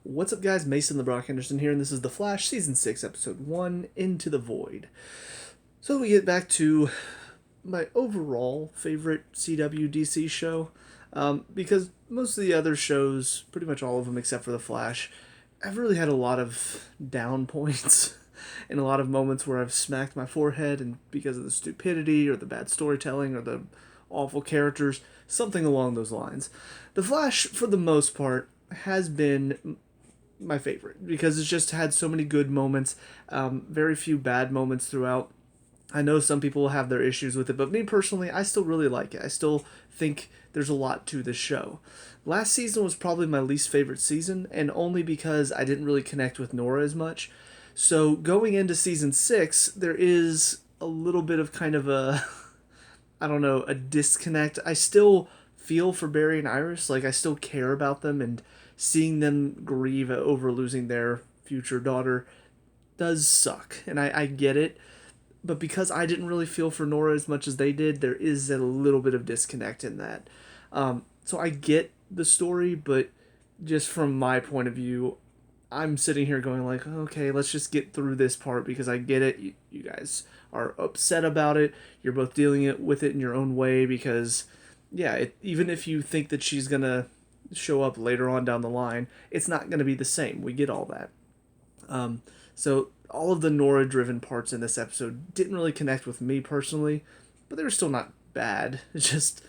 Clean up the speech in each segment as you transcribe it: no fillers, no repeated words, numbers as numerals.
What's up, guys? Mason the Brock Henderson here, and this is The Flash, Season 6, Episode 1, Into the Void. So we get back to my overall favorite CW DC show, because most of the other shows, pretty much all of them except for The Flash, I've really had a lot of down points and a lot of moments where I've smacked my forehead and because of the stupidity or the bad storytelling or the awful characters, something along those lines. The Flash, for the most part, has been my favorite because it's just had so many good moments, very few bad moments throughout. I know some people have their issues with it, but me personally, I still really like it. I still think there's a lot to this show. Last season was probably my least favorite season, and only because I didn't really connect with Nora as much. So going into season 6, there is a little bit of kind of a, I don't know, a disconnect. I still feel for Barry and Iris, like I still care about them, and seeing them grieve over losing their future daughter does suck, and I get it. But because I didn't really feel for Nora as much as they did, there is a little bit of disconnect in that. So I get the story, but just from my point of view, I'm sitting here going like, okay, let's just get through this part because I get it. You guys are upset about it. You're both dealing with it in your own way because, yeah, even if you think that she's gonna show up later on down the line, it's not gonna be the same. We get all that. So all of the Nora-driven parts in this episode didn't really connect with me personally, but they were still not bad. It's just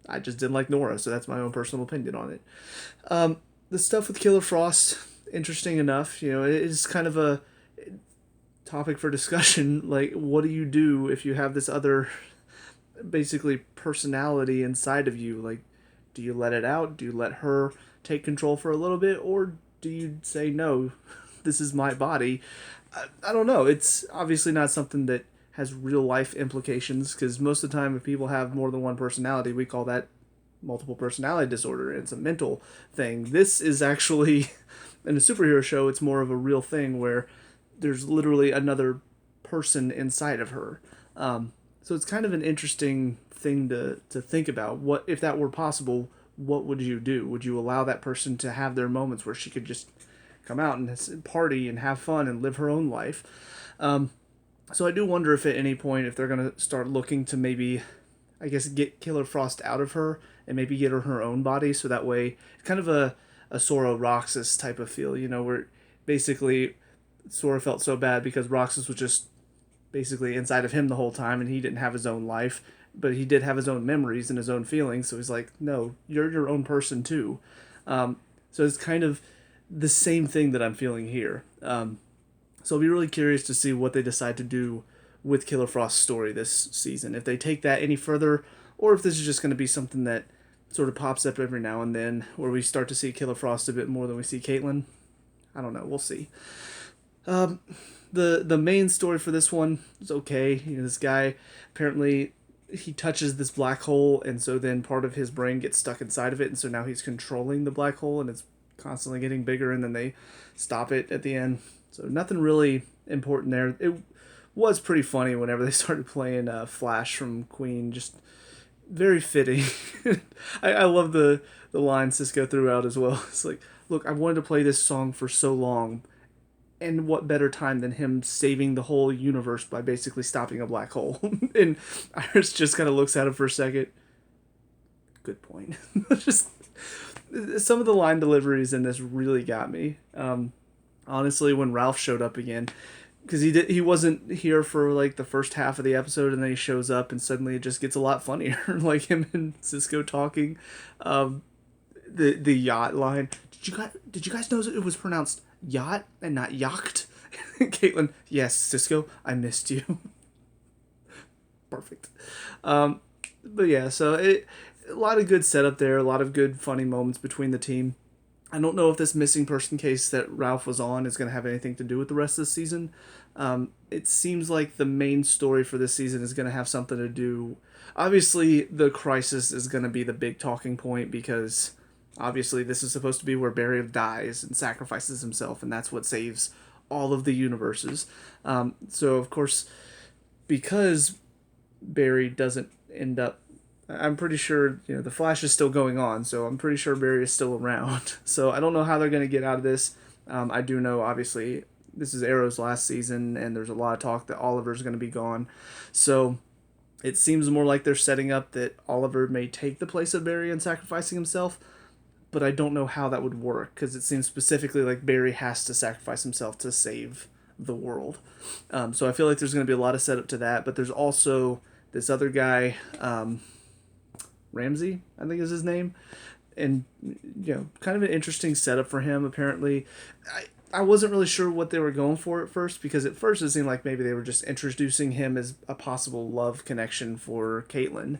I just didn't like Nora, so that's my own personal opinion on it. The stuff with Killer Frost, interesting enough. You know, it is kind of a topic for discussion. Like, what do you do if you have this other, basically, personality inside of you? Like, do you let it out? Do you let her take control for a little bit, or do you say no? This is my body. I don't know. It's obviously not something that has real life implications because most of the time, if people have more than one personality, we call that multiple personality disorder. It's a mental thing. This is actually, in a superhero show, it's more of a real thing where there's literally another person inside of her. So it's kind of an interesting thing to think about. What if that were possible? What would you do? Would you allow that person to have their moments where she could just come out and party and have fun and live her own life? So I do wonder if at any point if they're gonna start looking to maybe, I guess, get Killer Frost out of her and maybe get her own body, so that way it's kind of a Sora Roxas type of feel, you know, where basically Sora felt so bad because Roxas was just basically inside of him the whole time and he didn't have his own life, but he did have his own memories and his own feelings, so he's like, no, you're your own person too. So it's kind of the same thing that I'm feeling here. So I'll be really curious to see what they decide to do with Killer Frost's story this season. If they take that any further, or if this is just going to be something that sort of pops up every now and then, where we start to see Killer Frost a bit more than we see Caitlin. I don't know. We'll see. The main story for this one is okay. You know, this guy apparently he touches this black hole, and so then part of his brain gets stuck inside of it, and so now he's controlling the black hole, and it's constantly getting bigger, and then they stop it at the end. So nothing really important there. It was pretty funny whenever they started playing Flash from Queen. Just very fitting. I love the line Cisco threw out as well. It's like, look, I wanted to play this song for so long, and what better time than him saving the whole universe by basically stopping a black hole? And Iris just kind of looks at him for a second. Good point. Just some of the line deliveries in this really got me. Honestly, when Ralph showed up again, because he wasn't here for like the first half of the episode, and then he shows up, and suddenly it just gets a lot funnier. Like him and Cisco talking, the yacht line. Did you guys know it was pronounced yacht and not yacht? Caitlin, yes, Cisco, I missed you. Perfect. But yeah, so a lot of good setup there, a lot of good funny moments between the team. I don't know if this missing person case that Ralph was on is going to have anything to do with the rest of the season. It seems like the main story for this season is going to have something to do. Obviously, the crisis is going to be the big talking point because obviously this is supposed to be where Barry dies and sacrifices himself, and that's what saves all of the universes. So, of course, because Barry doesn't end up I'm pretty sure, the Flash is still going on, so I'm pretty sure Barry is still around. So I don't know how they're going to get out of this. I do know, obviously, this is Arrow's last season, and there's a lot of talk that Oliver's going to be gone. So it seems more like they're setting up that Oliver may take the place of Barry and sacrificing himself, but I don't know how that would work, because it seems specifically like Barry has to sacrifice himself to save the world. So I feel like there's going to be a lot of setup to that, but there's also this other guy, Ramsey, I think is his name, and kind of an interesting setup for him. Apparently, I wasn't really sure what they were going for at first, because at first it seemed like maybe they were just introducing him as a possible love connection for Caitlin.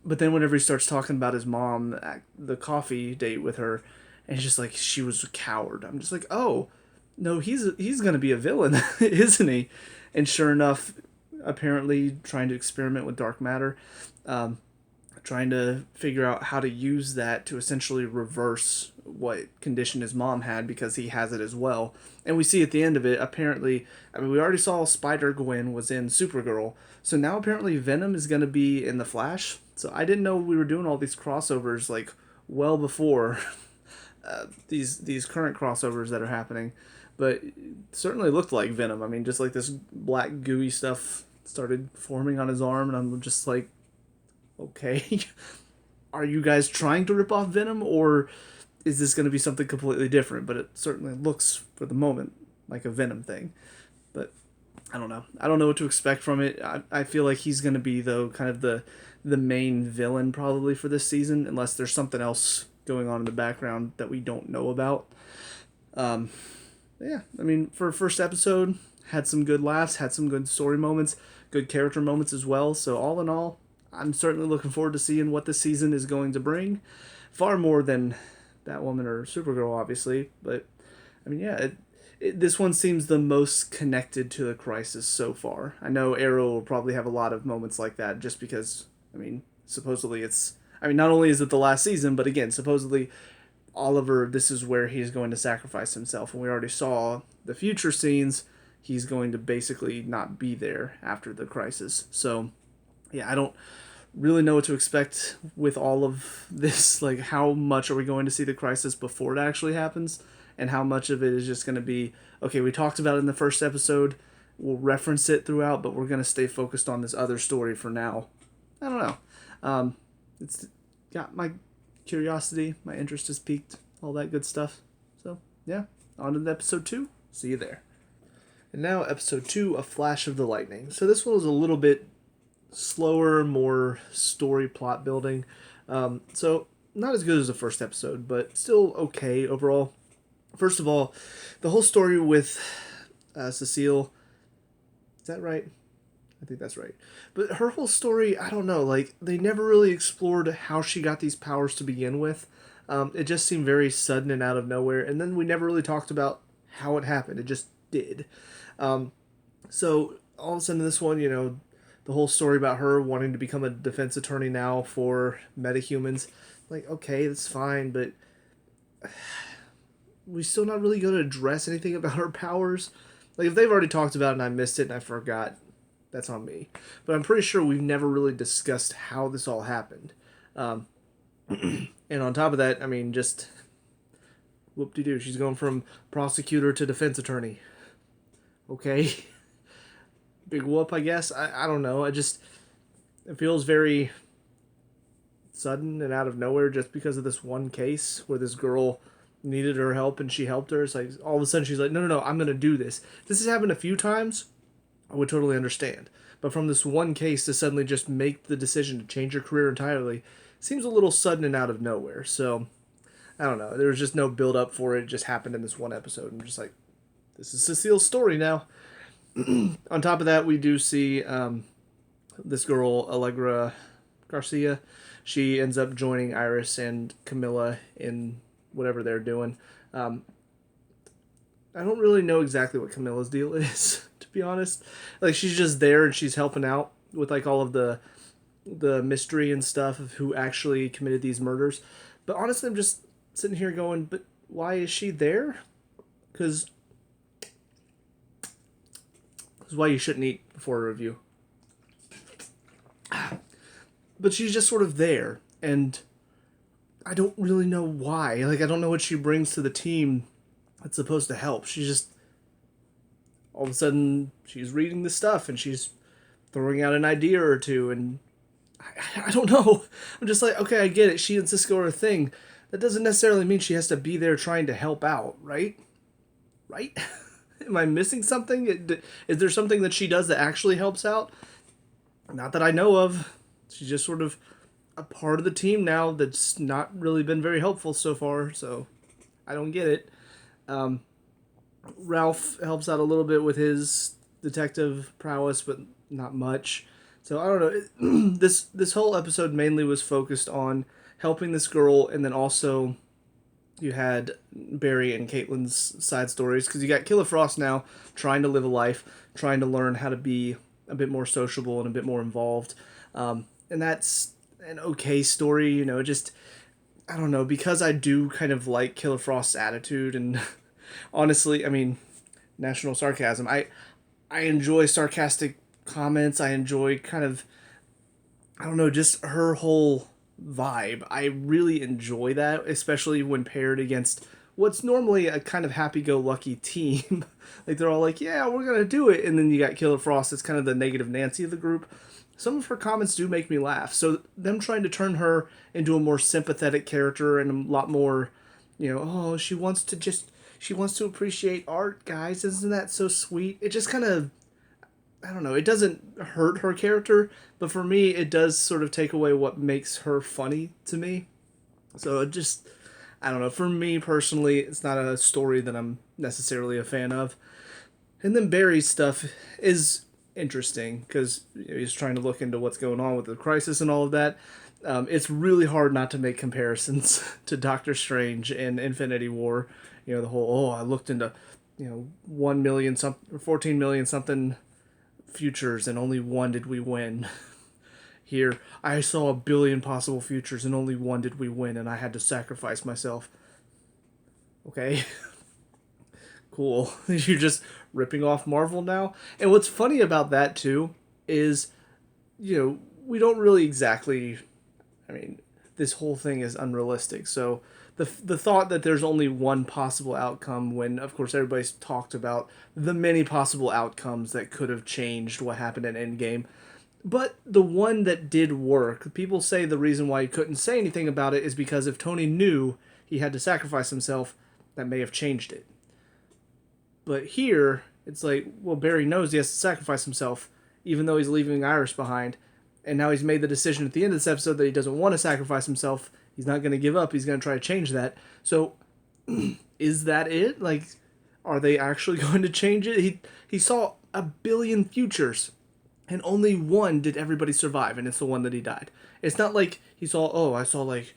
But then whenever he starts talking about his mom, the coffee date with her, and it's just like she was a coward, I'm just like, oh no, he's gonna be a villain, isn't he? And sure enough, apparently trying to experiment with dark matter, trying to figure out how to use that to essentially reverse what condition his mom had, because he has it as well. And we see at the end of it, apparently, I mean, we already saw Spider-Gwen was in Supergirl, so now apparently Venom is going to be in The Flash. So I didn't know we were doing all these crossovers, like, well before these current crossovers that are happening. But it certainly looked like Venom. I mean, just like this black gooey stuff started forming on his arm, and I'm just like, okay, are you guys trying to rip off Venom, or is this going to be something completely different? But it certainly looks, for the moment, like a Venom thing. But I don't know. I don't know what to expect from it. I feel like he's going to be, though, kind of the main villain probably for this season, unless there's something else going on in the background that we don't know about. Yeah, I mean, for a first episode, had some good laughs, had some good story moments, good character moments as well. So all in all, I'm certainly looking forward to seeing what this season is going to bring. Far more than Batwoman or Supergirl, obviously. But, I mean, yeah, this one seems the most connected to the Crisis so far. I know Arrow will probably have a lot of moments like that, just because, I mean, supposedly it's... I mean, not only is it the last season, but again, supposedly Oliver, this is where he's going to sacrifice himself. And we already saw the future scenes. He's going to basically not be there after the Crisis. So, yeah, I don't really know what to expect with all of this. Like, how much are we going to see the Crisis before it actually happens? And how much of it is just going to be, okay, we talked about it in the first episode, we'll reference it throughout, but we're going to stay focused on this other story for now. I don't know. It's got my curiosity, my interest is piqued, all that good stuff. So, yeah, on to episode 2. See you there. And now, episode 2, A Flash of the Lightning. So this one was a little bit slower, more story plot building. So, not as good as the first episode, but still okay overall. First of all, the whole story with Cecile, is that right? I think that's right. But her whole story, I don't know, like, they never really explored how she got these powers to begin with. It just seemed very sudden and out of nowhere, and then we never really talked about how it happened. It just did. So, all of a sudden, this one, the whole story about her wanting to become a defense attorney now for metahumans, like, okay, that's fine, but we still not really going to address anything about her powers. Like, if they've already talked about it and I missed it and I forgot, that's on me. But I'm pretty sure we've never really discussed how this all happened. And on top of that, I mean, just whoop-de-doo. She's going from prosecutor to defense attorney. Okay. Big whoop, I guess. I don't know. It feels very sudden and out of nowhere just because of this one case where this girl needed her help and she helped her. It's like all of a sudden she's like, no, I'm going to do this. This has happened a few times. I would totally understand. But from this one case to suddenly just make the decision to change your career entirely seems a little sudden and out of nowhere. So, I don't know. There was just no build up for it. It just happened in this one episode. I'm just like, this is Cecile's story now. On top of that, we do see this girl, Allegra Garcia. She ends up joining Iris and Camilla in whatever they're doing. I don't really know exactly what Camilla's deal is, to be honest. Like, she's just there and she's helping out with, like, all of the mystery and stuff of who actually committed these murders. But honestly, I'm just sitting here going, but why is she there? Because this is why you shouldn't eat before a review. but she's just sort of there, and I don't really know why. Like, I don't know what she brings to the team that's supposed to help. She's just, all of a sudden, she's reading the stuff, and she's throwing out an idea or two, and I don't know. I'm just like, okay, I get it. She and Cisco are a thing. That doesn't necessarily mean she has to be there trying to help out, right? Right? Am I missing something? Is there something that she does that actually helps out? Not that I know of. She's just sort of a part of the team now that's not really been very helpful so far, so I don't get it. Ralph helps out a little bit with his detective prowess, but not much. So I don't know. This whole episode mainly was focused on helping this girl, and then also you had Barry and Caitlin's side stories, because you got Killer Frost now trying to live a life, trying to learn how to be a bit more sociable and a bit more involved, and that's an okay story. Just, I don't know, because I do kind of like Killer Frost's attitude, and honestly, I mean, national sarcasm. I enjoy sarcastic comments. I enjoy kind of, I don't know, just her whole vibe. I really enjoy that, especially when paired against what's normally a kind of happy-go-lucky team. Like, they're all like, yeah, we're gonna do it, and then you got Killer Frost, that's kind of the negative Nancy of the group. Some of her comments do make me laugh, so them trying to turn her into a more sympathetic character and a lot more, oh, she wants to appreciate art, guys, isn't that so sweet? It just kind of, I don't know, it doesn't hurt her character, but for me, it does sort of take away what makes her funny to me. So it just, I don't know, for me personally, it's not a story that I'm necessarily a fan of. And then Barry's stuff is interesting, because he's trying to look into what's going on with the crisis and all of that. It's really hard not to make comparisons to Doctor Strange and Infinity War. The whole, I looked into, 1 million something, or 14 million something futures, and only one did we win. Here, I saw a billion possible futures, and only one did we win, and I had to sacrifice myself. Okay. Cool. You're just ripping off Marvel now? And what's funny about that, too, is, we don't really exactly, I mean, this whole thing is unrealistic, so the thought that there's only one possible outcome, when of course everybody's talked about the many possible outcomes that could have changed what happened in Endgame, but the one that did work, people say the reason why he couldn't say anything about it is because if Tony knew he had to sacrifice himself, that may have changed it. But here, it's like, well, Barry knows he has to sacrifice himself, even though he's leaving Iris behind, and now he's made the decision at the end of this episode that he doesn't want to sacrifice himself. He's not going to give up. He's going to try to change that. So, is that it? Like, are they actually going to change it? He saw a billion futures, and only one did everybody survive, and it's the one that he died. It's not like he saw, I saw like,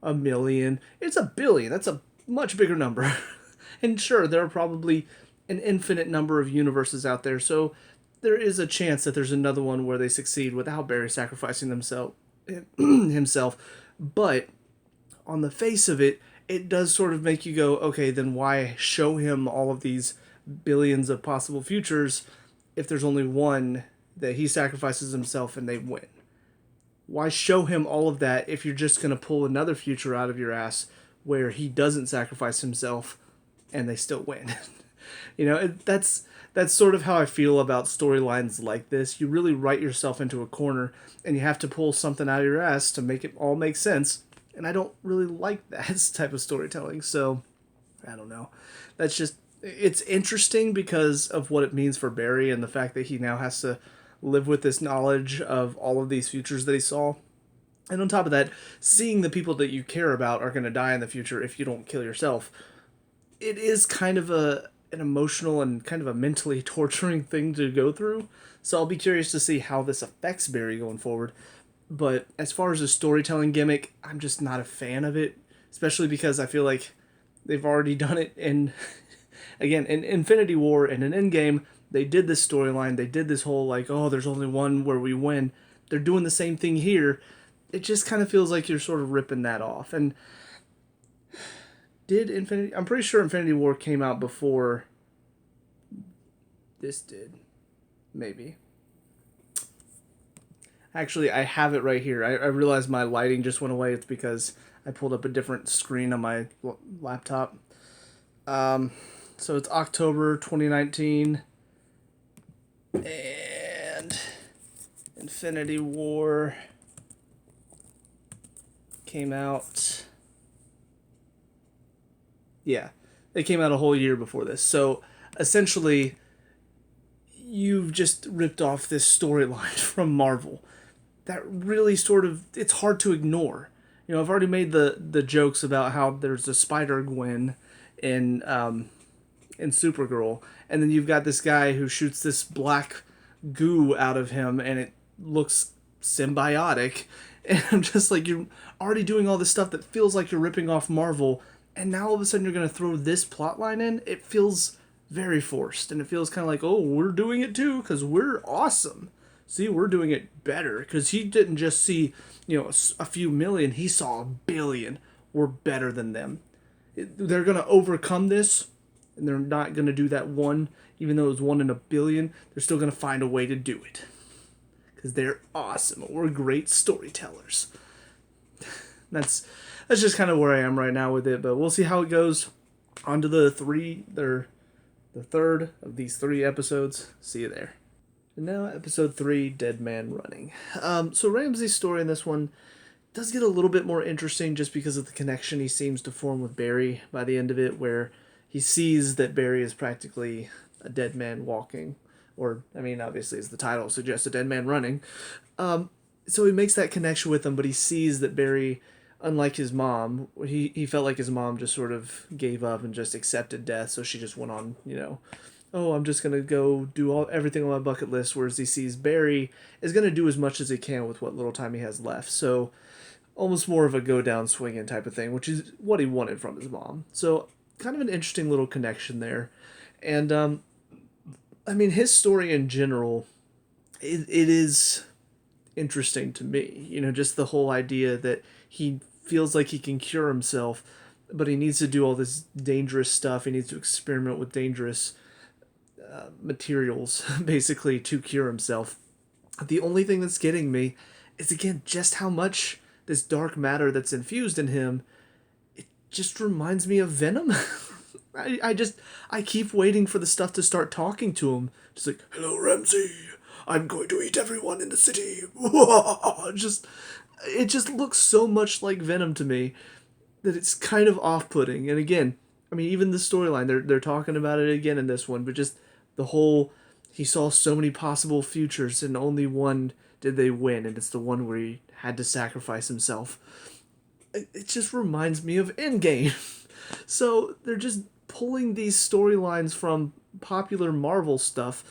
a million. It's a billion. That's a much bigger number. And sure, there are probably an infinite number of universes out there, so there is a chance that there's another one where they succeed without Barry sacrificing himself. But on the face of it, it does sort of make you go, okay, then why show him all of these billions of possible futures if there's only one that he sacrifices himself and they win? Why show him all of that if you're just going to pull another future out of your ass where he doesn't sacrifice himself and they still win? That's sort of how I feel about storylines like this. You really write yourself into a corner, and you have to pull something out of your ass to make it all make sense. And I don't really like that type of storytelling. So, I don't know. That's just, it's interesting because of what it means for Barry and the fact that he now has to live with this knowledge of all of these futures that he saw. And on top of that, seeing the people that you care about are going to die in the future if you don't kill yourself. It is kind of an emotional and kind of a mentally torturing thing to go through. So I'll be curious to see how this affects Barry going forward. But as far as a storytelling gimmick, I'm just not a fan of it. Especially because I feel like they've already done it in, again, in Infinity War and in Endgame. They did this storyline. They did this whole like, there's only one where we win. They're doing the same thing here. It just kind of feels like you're sort of ripping that off. And I'm pretty sure Infinity War came out before this did. Maybe. Actually, I have it right here. I realized my lighting just went away. It's because I pulled up a different screen on my laptop. Um, so it's October 2019, and Infinity War came out. Yeah, it came out a whole year before this. So essentially, you've just ripped off this storyline from Marvel. That really sort of, it's hard to ignore. You know, I've already made the jokes about how there's a Spider Gwen in in Supergirl, and then you've got this guy who shoots this black goo out of him, and it looks symbiotic. And I'm just like, you're already doing all this stuff that feels like you're ripping off Marvel, and now all of a sudden you're gonna throw this plot line in. It feels very forced, and it feels kind of like, oh, we're doing it too because we're awesome. See, we're doing it better because he didn't just see, a few million. He saw a billion. We're better than them. They're gonna overcome this, and they're not gonna do that one, even though it was one in a billion. They're still gonna find a way to do it because they're awesome. We're great storytellers. That's just kind of where I am right now with it. But we'll see how it goes. On to the third of these 3 episodes. See you there. And now, episode 3, Dead Man Running. So Ramsey's story in this one does get a little bit more interesting just because of the connection he seems to form with Barry by the end of it, where he sees that Barry is practically a dead man walking. Or, I mean, obviously, as the title suggests, a dead man running. So he makes that connection with him, but he sees that Barry, unlike his mom, he felt like his mom just sort of gave up and just accepted death, so she just went on, oh, I'm just going to go do everything on my bucket list, whereas he sees Barry is going to do as much as he can with what little time he has left. So almost more of a go down swinging type of thing, which is what he wanted from his mom. So kind of an interesting little connection there. And, I mean, his story in general, it is interesting to me. Just the whole idea that he feels like he can cure himself, but he needs to do all this dangerous stuff. He needs to experiment with dangerous materials, basically, to cure himself. The only thing that's getting me is, again, just how much this dark matter that's infused in him, it just reminds me of Venom. I keep waiting for the stuff to start talking to him. Just like, hello, Ramsey. I'm going to eat everyone in the city. It just looks so much like Venom to me that it's kind of off-putting. And again, I mean, even the storyline, they're talking about it again in this one, but just the whole, he saw so many possible futures and only one did they win, and it's the one where he had to sacrifice himself. It just reminds me of Endgame. So they're just pulling these storylines from popular Marvel stuff,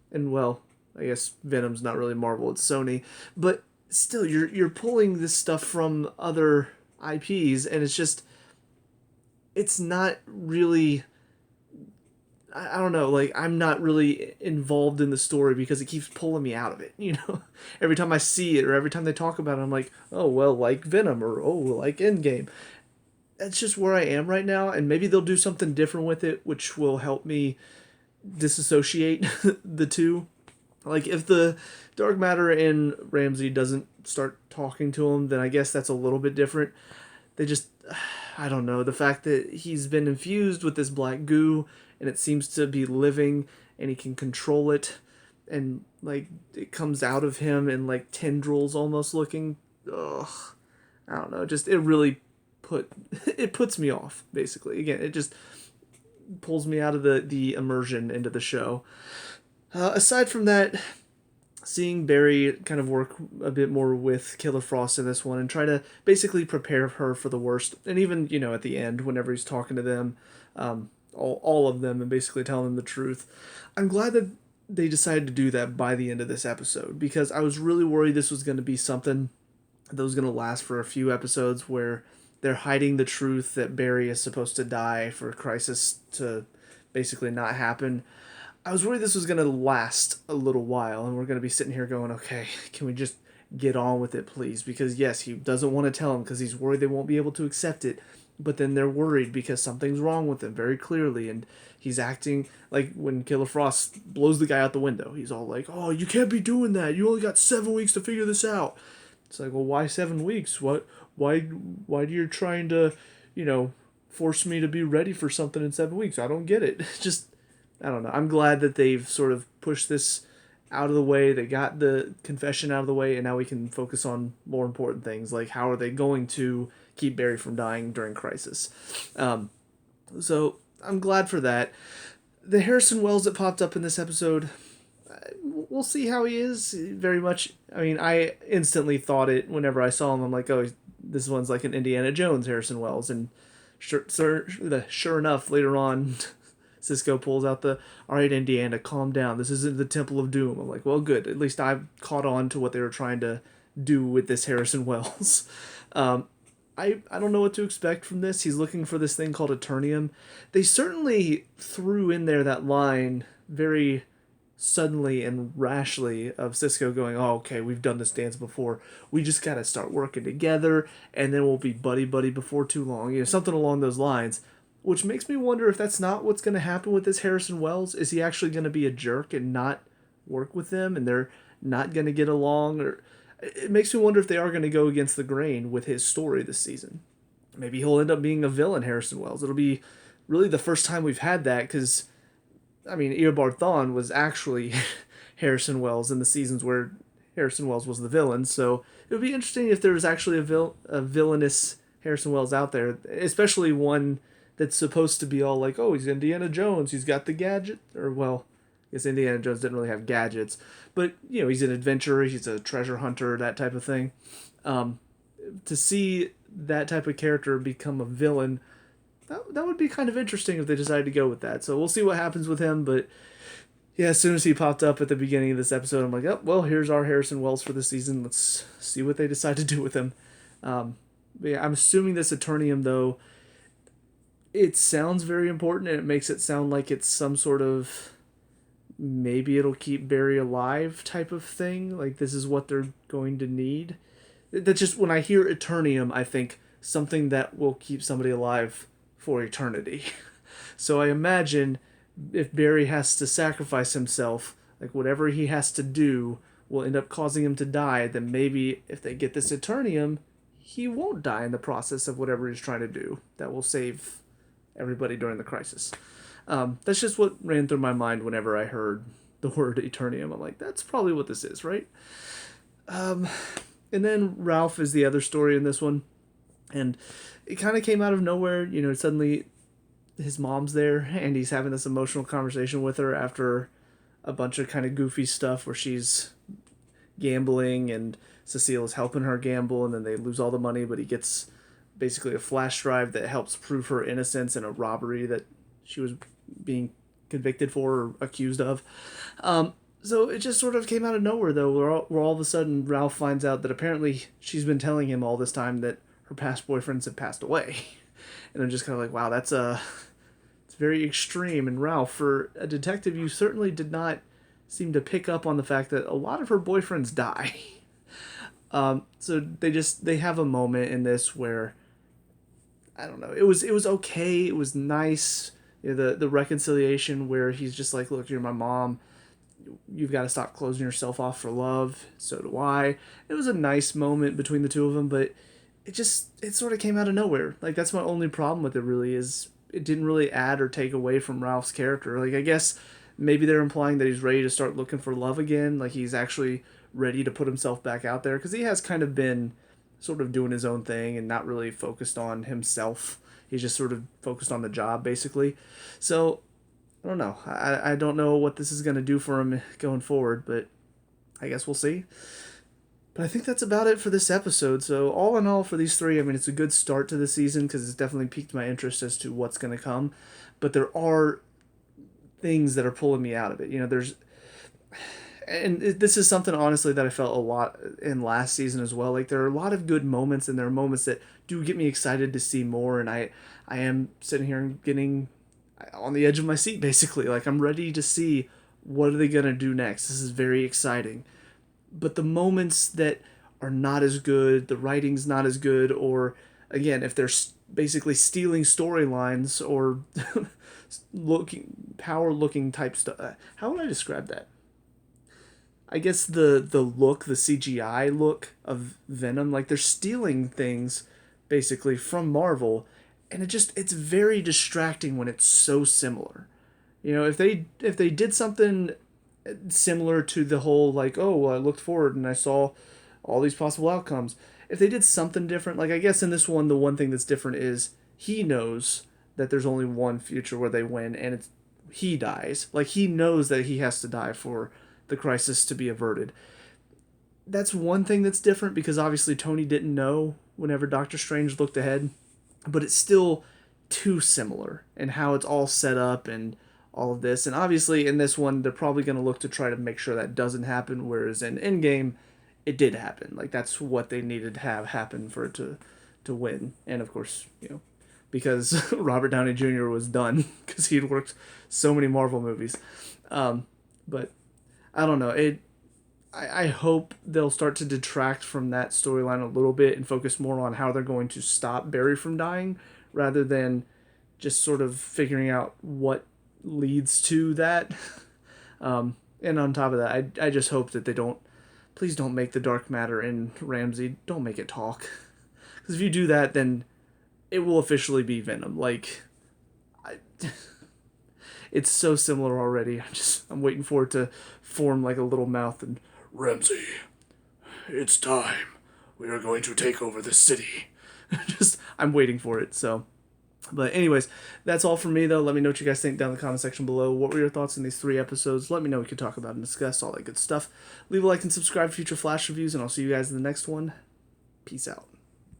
and well, I guess Venom's not really Marvel, it's Sony, but still, you're pulling this stuff from other IPs, and it's not really, I don't know, like, I'm not really involved in the story because it keeps pulling me out of it, Every time I see it, or every time they talk about it, I'm like, oh, well, like Venom, or oh, like Endgame. That's just where I am right now, and maybe they'll do something different with it, which will help me disassociate the two. Like, if the dark matter in Ramsey doesn't start talking to him, then I guess that's a little bit different. They just, I don't know, the fact that he's been infused with this black goo, and it seems to be living, and he can control it, and, like, it comes out of him in, like, tendrils almost looking. Ugh. I don't know, just, it really it puts me off, basically. Again, it just pulls me out of the immersion into the show. Aside from that, seeing Barry kind of work a bit more with Killer Frost in this one and try to basically prepare her for the worst, and even, at the end, whenever he's talking to them, all of them, and basically telling them the truth, I'm glad that they decided to do that by the end of this episode, because I was really worried this was going to be something that was going to last for a few episodes, where they're hiding the truth that Barry is supposed to die for Crisis to basically not happen. I was worried this was going to last a little while, and we're going to be sitting here going, okay, can we just get on with it, please? Because, yes, he doesn't want to tell him because he's worried they won't be able to accept it, but then they're worried because something's wrong with him very clearly, and he's acting like when Killer Frost blows the guy out the window. He's all like, "Oh, you can't be doing that. You only got 7 weeks to figure this out." It's like, well, why 7 weeks? What? Why do you trying to, you know, force me to be ready for something in 7 weeks? I don't get it. Just, I don't know. I'm glad that they've sort of pushed this out of the way. They got the confession out of the way, and now we can focus on more important things, like how are they going to keep Barry from dying during Crisis. So I'm glad for that. The Harrison Wells that popped up in this episode, we'll see how he is. Very much. I mean, I instantly thought it whenever I saw him. I'm like, oh, this one's like an Indiana Jones Harrison Wells, and sure enough, later on, Cisco pulls out all right, Indiana, calm down. This isn't the Temple of Doom. I'm like, well, good. At least I've caught on to what they were trying to do with this Harrison Wells. I don't know what to expect from this. He's looking for this thing called Eternium. They certainly threw in there that line very suddenly and rashly of Cisco going, oh, okay, we've done this dance before. We just got to start working together, and then we'll be buddy-buddy before too long. You know, something along those lines, which makes me wonder if that's not what's going to happen with this Harrison Wells. Is he actually going to be a jerk and not work with them, and they're not going to get along? Or it makes me wonder if they are going to go against the grain with his story this season. Maybe he'll end up being a villain, Harrison Wells. It'll be really the first time we've had that, because, I mean, Eobard Thawne was actually Harrison Wells in the seasons where Harrison Wells was the villain, so it would be interesting if there was actually a villainous Harrison Wells out there, especially one that's supposed to be all like, oh, he's Indiana Jones, he's got the gadget, or, well, I guess Indiana Jones didn't really have gadgets, but, you know, he's an adventurer, he's a treasure hunter, that type of thing. To see that type of character become a villain, that would be kind of interesting if they decided to go with that. So we'll see what happens with him, but yeah, as soon as he popped up at the beginning of this episode, I'm like, oh, well, here's our Harrison Wells for the season. Let's see what they decide to do with him. But yeah, I'm assuming this Eternium, though, it sounds very important, and it makes it sound like it's some sort of maybe it'll keep Barry alive type of thing. Like, this is what they're going to need. That's just, when I hear Eternium, I think something that will keep somebody alive for eternity. So I imagine if Barry has to sacrifice himself, like whatever he has to do will end up causing him to die, then maybe if they get this Eternium, he won't die in the process of whatever he's trying to do. That will save everybody during the crisis. That's just what ran through my mind whenever I heard the word Eternium. I'm like, that's probably what this is, right? And then Ralph is the other story in this one. And it kind of came out of nowhere. You know, suddenly his mom's there, and he's having this emotional conversation with her after a bunch of kind of goofy stuff where she's gambling and Cecile is helping her gamble, and then they lose all the money, but he gets basically a flash drive that helps prove her innocence in a robbery that she was being convicted for or accused of. So it just sort of came out of nowhere, though, where all of a sudden Ralph finds out that apparently she's been telling him all this time that her past boyfriends have passed away. And I'm just kind of like, wow, it's very extreme. And Ralph, for a detective, you certainly did not seem to pick up on the fact that a lot of her boyfriends die. So they have a moment in this where, I don't know, it was okay, it was nice, you know, the reconciliation where he's just like, look, you're my mom, you've got to stop closing yourself off for love, so do I. It was a nice moment between the two of them, but it sort of came out of nowhere. Like, that's my only problem with it, really, is it didn't really add or take away from Ralph's character. Like, I guess maybe they're implying that he's ready to start looking for love again, like he's actually ready to put himself back out there, because he has kind of been sort of doing his own thing and not really focused on himself. He's just sort of focused on the job, basically. So, I don't know. I don't know what this is going to do for him going forward, but I guess we'll see. But I think that's about it for this episode. So all in all, for these three, I mean, it's a good start to the season because it's definitely piqued my interest as to what's going to come. But there are things that are pulling me out of it. You know, this is something, honestly, that I felt a lot in last season as well. Like, there are a lot of good moments, and there are moments that do get me excited to see more. And I am sitting here and getting on the edge of my seat, basically. Like, I'm ready to see what are they going to do next. This is very exciting. But the moments that are not as good, the writing's not as good, or, again, if they're basically stealing storylines or power looking type stuff. How would I describe that? I guess the look, the CGI look of Venom, like they're stealing things basically from Marvel, and it's very distracting when it's so similar. If they did something similar to the whole like, oh, well, I looked forward and I saw all these possible outcomes. If they did something different, like I guess in this one the one thing that's different is he knows that there's only one future where they win and it's he dies. Like he knows that he has to die for the crisis to be averted. That's one thing that's different because obviously Tony didn't know whenever Doctor Strange looked ahead, but it's still too similar in how it's all set up and all of this. And obviously in this one they're probably going to look to try to make sure that doesn't happen, whereas in Endgame it did happen. Like that's what they needed to have happen for it to win. And of course, because Robert Downey Jr. was done because he'd worked so many Marvel movies. But I don't know. I hope they'll start to detract from that storyline a little bit and focus more on how they're going to stop Barry from dying rather than just sort of figuring out what leads to that. And on top of that, I just hope that they don't. Please don't make the dark matter in Ramsey. Don't make it talk. Because if you do that, then it will officially be Venom. Like, it's so similar already. I'm waiting for it to form like a little mouth and Ramsey, it's time. We are going to take over the city. I'm waiting for it. So, but anyways, that's all from me though. Let me know what you guys think down in the comment section below. What were your thoughts on these 3 episodes? Let me know. We could talk about and discuss all that good stuff. Leave a like and subscribe for future Flash reviews, and I'll see you guys in the next one. Peace out.